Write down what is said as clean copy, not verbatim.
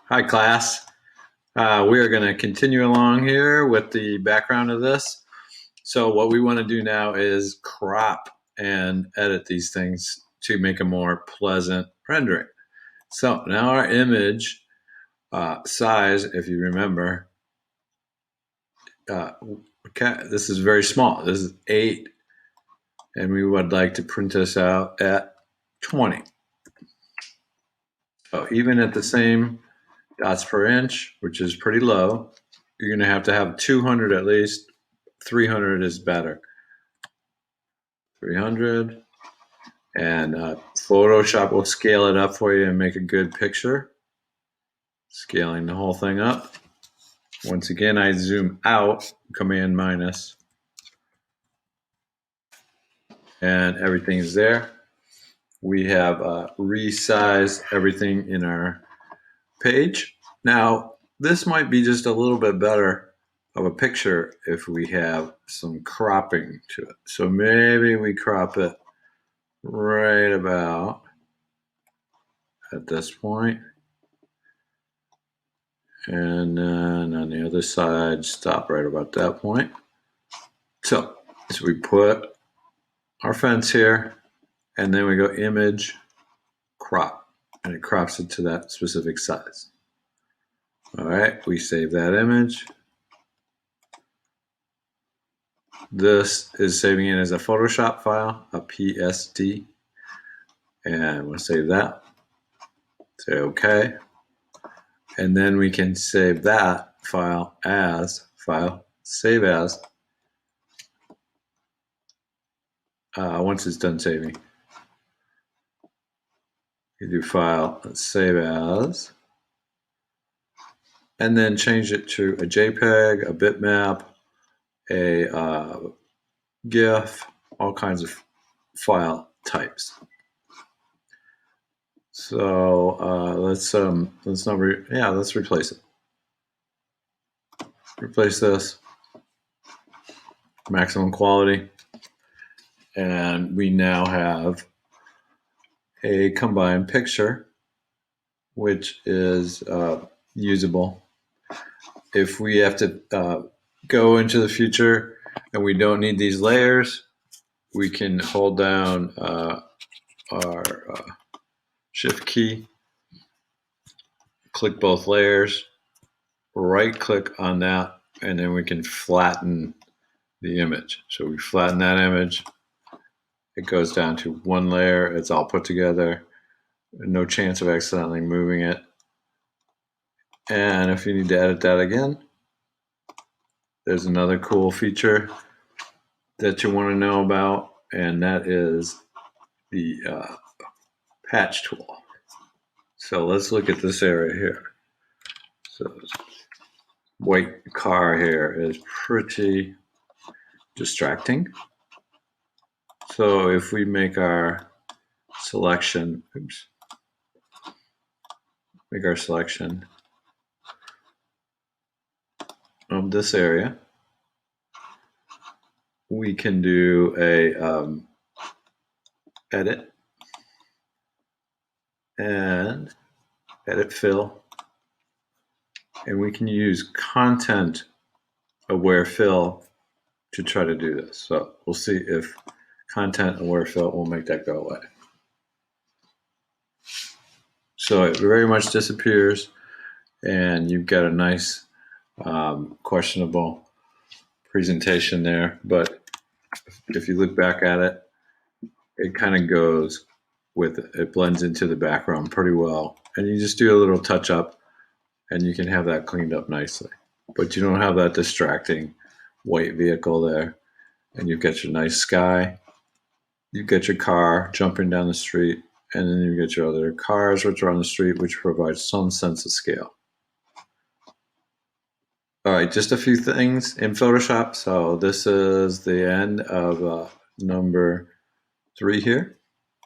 Hi, class. We are going to continue along here with the background of this. So what we want to do now is crop and edit these things to make a more pleasant rendering. So now our image size, if you remember, okay, this is very small. This is 8, and we would like to print this out at 20. So even at the same dots per inch, which is pretty low, you're going to have 200 at least. 300 is better. 300. And Photoshop will scale it up for you and make a good picture. Scaling the whole thing up. Once again, I zoom out, Command minus, and everything is there. We have resized everything in our page. Now, this might be just a little bit better of a picture if we have some cropping to it. So maybe we crop it right about at this point. And then on the other side, stop right about that point. So we put our fence here, and then we go image, crop, and it crops it to that specific size. All right, we save that image. This is saving it as a Photoshop file, a PSD, and we'll save that. Say OK. And then we can save that file as save as, once it's done saving. You do file, save as, and then change it to a JPEG, a bitmap, a GIF, all kinds of file types. So let's replace it. Replace this, maximum quality, and we now have a combined picture, which is usable. If we have to go into the future and we don't need these layers, we can hold down our Shift key, click both layers, right click on that, and then we can flatten the image. So we flatten that image. It goes down to one layer. It's all put together. No chance of accidentally moving it. And if you need to edit that again, there's another cool feature that you want to know about, and that is the patch tool. So let's look at this area here. So this white car here is pretty distracting. So if we make our selection, of this area, we can do a edit and edit fill, and we can use content aware fill to try to do this. So we'll see if content aware fill will make that go away. So it very much disappears, and you've got a nice questionable presentation there. But if you look back at it, it kind of goes with it. It blends into the background pretty well, and you just do a little touch up, and you can have that cleaned up nicely. But you don't have that distracting white vehicle there, and you've got your nice sky. You've got your car jumping down the street, and then you get your other cars which are on the street, which provides some sense of scale. All right, just a few things in Photoshop. So this is the end of number 3 here.